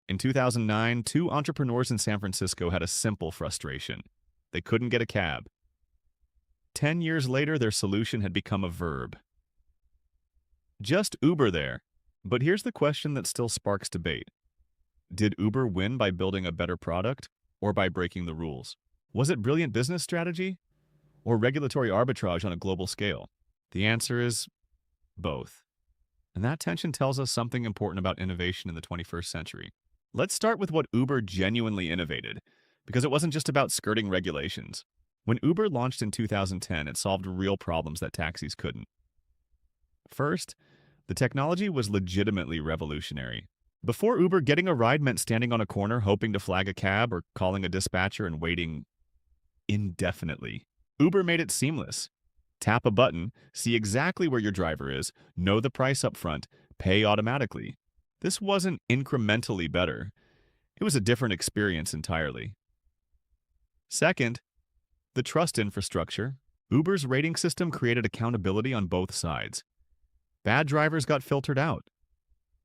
In 2009, two entrepreneurs in San Francisco had a simple frustration. They couldn't get a cab. 10 years later, their solution had become a verb. Just Uber there. But here's the question that still sparks debate. Did Uber win by building a better product or by breaking the rules? Was it brilliant business strategy or regulatory arbitrage on a global scale? The answer is both. And that tension tells us something important about innovation in the 21st century. Let's start with what Uber genuinely innovated, because it wasn't just about skirting regulations. When Uber launched in 2010, it solved real problems that taxis couldn't. First, the technology was legitimately revolutionary. Before Uber, getting a ride meant standing on a corner hoping to flag a cab or calling a dispatcher and waiting indefinitely. Uber made it seamless. Tap a button, see exactly where your driver is, know the price up front, pay automatically. This wasn't incrementally better. It was a different experience entirely. Second, the trust infrastructure. Uber's rating system created accountability on both sides. Bad drivers got filtered out.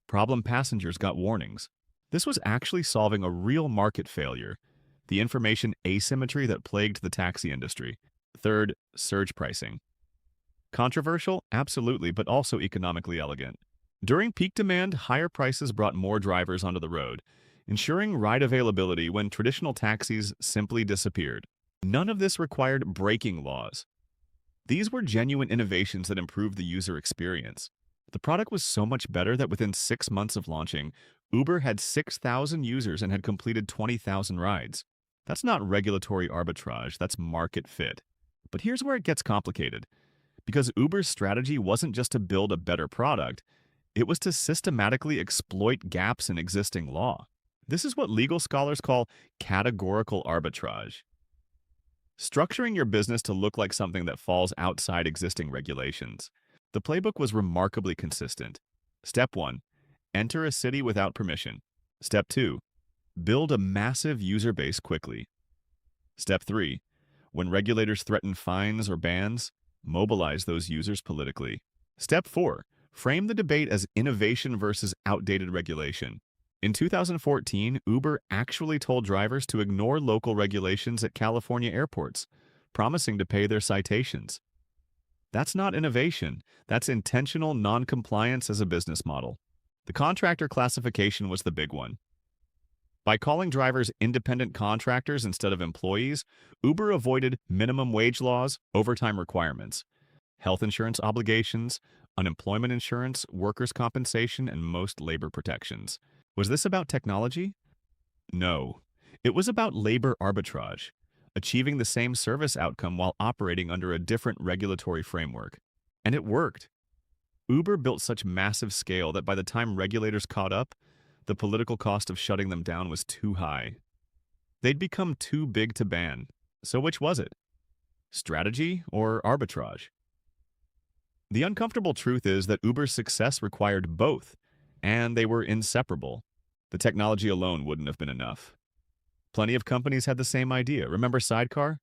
Problem passengers got warnings. This was actually solving a real market failure, the information asymmetry that plagued the taxi industry. Third, surge pricing. Controversial? Absolutely, but also economically elegant. During peak demand, higher prices brought more drivers onto the road, ensuring ride availability when traditional taxis simply disappeared. None of this required breaking laws. These were genuine innovations that improved the user experience. The product was so much better that within 6 months of launching, Uber had 6,000 users and had completed 20,000 rides. That's not regulatory arbitrage, that's market fit. But here's where it gets complicated. Because Uber's strategy wasn't just to build a better product, it was to systematically exploit gaps in existing law. This is what legal scholars call categorical arbitrage. Structuring your business to look like something that falls outside existing regulations. The playbook was remarkably consistent. Step 1. Enter a city without permission. Step 2. Build a massive user base quickly. Step 3. When regulators threaten fines or bans, mobilize those users politically. Step 4. Frame the debate as innovation versus outdated regulation. In 2014, Uber actually told drivers to ignore local regulations at California airports, promising to pay their citations. That's not innovation. That's intentional non-compliance as a business model. The contractor classification was the big one. By calling drivers independent contractors instead of employees, Uber avoided minimum wage laws, overtime requirements, health insurance obligations, unemployment insurance, workers' compensation, and most labor protections. Was this about technology? No. It was about labor arbitrage, achieving the same service outcome while operating under a different regulatory framework. And it worked. Uber built such massive scale that by the time regulators caught up, the political cost of shutting them down was too high. They'd become too big to ban. So which was it? Strategy or arbitrage? The uncomfortable truth is that Uber's success required both, and they were inseparable. The technology alone wouldn't have been enough. Plenty of companies had the same idea. Remember Sidecar?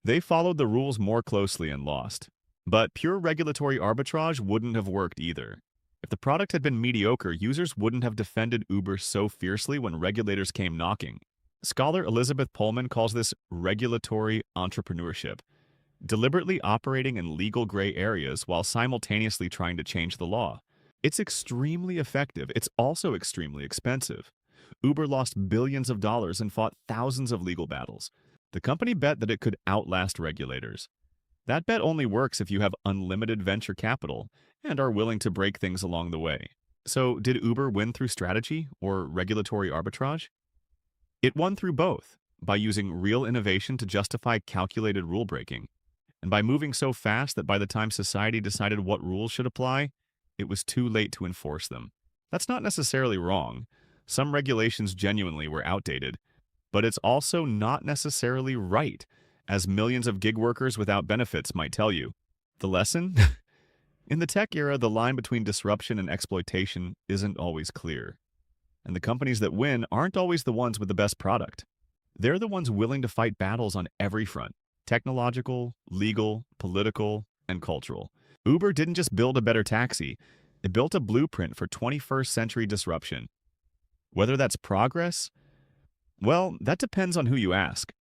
They followed the rules more closely and lost. But pure regulatory arbitrage wouldn't have worked either. If the product had been mediocre, users wouldn't have defended Uber so fiercely when regulators came knocking. Scholar Elizabeth Pullman calls this regulatory entrepreneurship, deliberately operating in legal gray areas while simultaneously trying to change the law. It's extremely effective. It's also extremely expensive. Uber lost billions of dollars and fought thousands of legal battles. The company bet that it could outlast regulators. That bet only works if you have unlimited venture capital and are willing to break things along the way. So, did Uber win through strategy or regulatory arbitrage? It won through both, by using real innovation to justify calculated rule breaking, and by moving so fast that by the time society decided what rules should apply, it was too late to enforce them. That's not necessarily wrong. Some regulations genuinely were outdated, but it's also not necessarily right, as millions of gig workers without benefits might tell you. The lesson? In the tech era, the line between disruption and exploitation isn't always clear. And the companies that win aren't always the ones with the best product. They're the ones willing to fight battles on every front: technological, legal, political, and cultural. Uber didn't just build a better taxi, it built a blueprint for 21st century disruption. Whether that's progress? Well, that depends on who you ask.